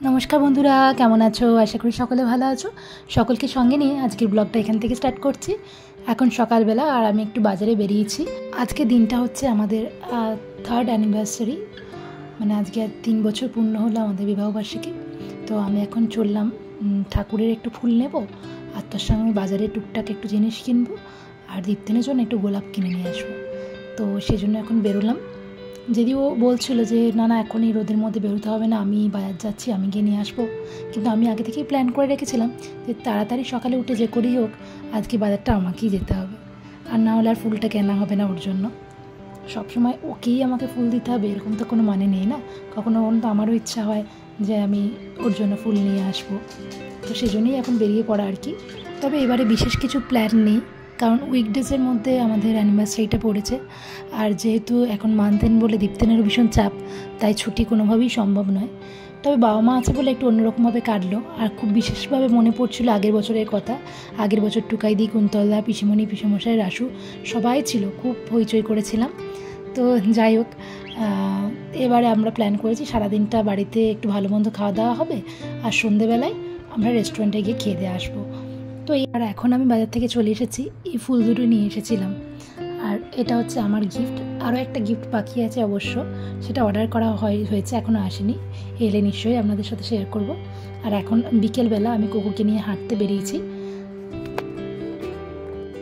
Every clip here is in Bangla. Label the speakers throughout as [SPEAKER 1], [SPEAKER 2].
[SPEAKER 1] নমস্কার বন্ধুরা, কেমন আছো? আশা করি সকলে ভালো আছো। সকলকে সঙ্গে নিয়ে আজকের ব্লগটা এখান থেকে স্টার্ট করছি। এখন সকালবেলা আর আমি একটু বাজারে বেরিয়েছি। আজকে দিনটা হচ্ছে আমাদের 3rd অ্যানিভার্সারি, মানে আজকে 3 বছর পূর্ণ হলো আমাদের বিবাহবার্ষিকী। তো আমি এখন চললাম ঠাকুরের একটু ফুল নেব, আর তার সঙ্গে বাজারে টুকটাক একটু জিনিস কিনবো, আর দীপ্তেনের জন্য একটু গোলাপ কিনে নিয়ে আসবো। তো সেই জন্য এখন বেরোলাম। যদিও বলছিল যে না এখন এই রোদের মধ্যে বেরোতে হবে না, আমি বাজার যাচ্ছি, আমি গিয়ে নিয়ে আসবো। কিন্তু আমি আগে থেকেই প্ল্যান করে রেখেছিলাম যে তাড়াতাড়ি সকালে উঠে যে করেই হোক আজকে বাজারটা আমাকেই যেতে হবে, আর না হলে আর ফুলটা কেনা হবে না ওর জন্য। সবসময় ওকেই আমাকে ফুল দিতে হবে এরকম তো কোনো মানে নেই না। কখনো কখনো তো আমারও ইচ্ছা হয় যে আমি ওর জন্য ফুল নিয়ে আসবো। তো সেই জন্যই এখন বেরিয়ে পড়া আর কি। তবে এবারে বিশেষ কিছু প্ল্যান নেই, কারণ উইকডেজের মধ্যে আমাদের অ্যানিভার্সারিটা পড়েছে, আর যেহেতু এখন মান্থ এন্ড বলে দীপ্তেনেরও ভীষণ চাপ, তাই ছুটি কোনোভাবেই সম্ভব নয়। তবে বাবা মা আছে বলে একটু অন্যরকমভাবে কাটলো। আর খুব বিশেষভাবে মনে পড়ছিল আগের বছরের কথা। আগের বছর টুকাইদি, কুন্তলদা, পিসিমণি, পিসেমশাই, রাসু সবাই ছিল, খুব হইচই করেছিলাম। তো যাই হোক, এবারে আমরা প্ল্যান করেছি সারাদিনটা বাড়িতে একটু ভালো মন্দ খাওয়া দাওয়া হবে, আর সন্ধেবেলায় আমরা রেস্টুরেন্টে গিয়ে খেয়ে দিয়ে আসবো। তো আর এখন আমি বাজার থেকে চলে এসেছি, এই ফুল দুটো নিয়ে এসেছিলাম, আর এটা হচ্ছে আমার গিফট। আরও একটা গিফট বাকি আছে অবশ্য, সেটা অর্ডার করা হয়েছে, এখনও আসেনি, এলে নিশ্চয়ই আপনাদের সাথে শেয়ার করব। আর এখন বিকেলবেলা আমি কুকুরকে নিয়ে হাঁটতে বেরিয়েছি।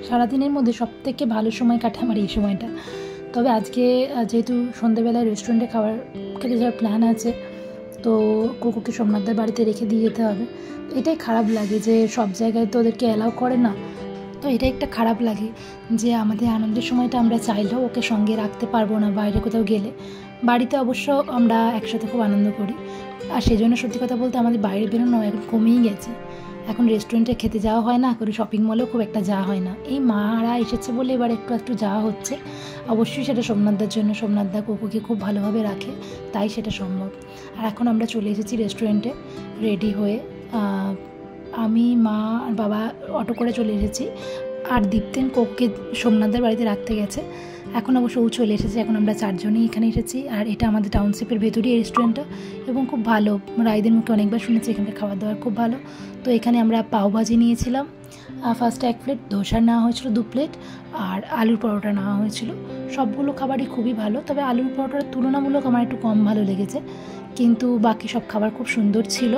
[SPEAKER 1] সারাদিনের মধ্যে সবথেকে ভালো সময় কাটে আমার এই সময়টা। তবে আজকে যেহেতু সন্ধ্যেবেলায় রেস্টুরেন্টে খেতে যাওয়ার প্ল্যান আছে, তো কুকুরকে সোমনাথদের বাড়িতে রেখে দিয়ে যেতে হবে। তো এটাই খারাপ লাগে যে সব জায়গায় তো ওদেরকে অ্যালাউ করে না। তো এটা একটা খারাপ লাগে যে আমাদের আনন্দের সময়টা আমরা চাইলেও ওকে সঙ্গে রাখতে পারবো না বাইরে কোথাও গেলে। বাড়িতে অবশ্য আমরা একসাথে খুব আনন্দ করি, আর সেই জন্য সত্যি কথা বলতে আমাদের বাইরে বেরোনো এখন কমেই গেছে। এখন রেস্টুরেন্টে খেতে যাওয়া হয় না, করে শপিং মলেও খুব একটা যাওয়া হয় না। এই মারা এসেছে বলে এবার একটু যাওয়া হচ্ছে। অবশ্যই সেটা সোমনাথদার জন্য, সোমনাথদা কুকুরকে খুব ভালোভাবে রাখে, তাই সেটা সম্ভব। আর এখন আমরা চলে এসেছি রেস্টুরেন্টে রেডি হয়ে। আমি, মা আর বাবা অটো করে চলে এসেছি, আর দীপ্তেন কোককে সোমনাথদের বাড়িতে রাখতে গেছে। এখন অবশ্য ও চলে এসেছে, এখন আমরা 4 জনই এখানে এসেছি। আর এটা আমাদের টাউনশিপের ভেতরই এই রেস্টুরেন্টটা, এবং খুব ভালো। রাইদের মুখে অনেকবার শুনেছি এখানকার খাবার দাবার খুব ভালো। তো এখানে আমরা পাওভাজি নিয়েছিলাম ফার্স্টে 1 প্লেট, ধোসা নেওয়া হয়েছিল 2 প্লেট, আর আলুর পরোটা নেওয়া হয়েছিল। সবগুলো খাবারই খুবই ভালো, তবে আলুর পরোটার তুলনামূলক আমার একটু কম ভালো লেগেছে, কিন্তু বাকি সব খাবার খুব সুন্দর ছিল।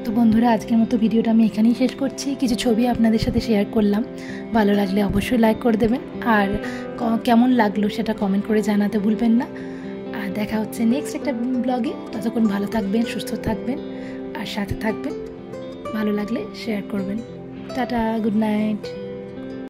[SPEAKER 1] তো বন্ধুরা, আজকের মতো ভিডিওটা আমি এখানেই শেষ করছি। কিছু ছবি আপনাদের সাথে শেয়ার করলাম, ভালো লাগলে অবশ্যই লাইক করে দেবেন, আর কেমন লাগলো সেটা কমেন্ট করে জানাতে ভুলবেন না। আর দেখা হচ্ছে নেক্সট একটা ব্লগে। ততক্ষণ ভালো থাকবেন, সুস্থ থাকবেন, আর সাথে থাকবেন। ভালো লাগলে শেয়ার করবেন। Tata, good night.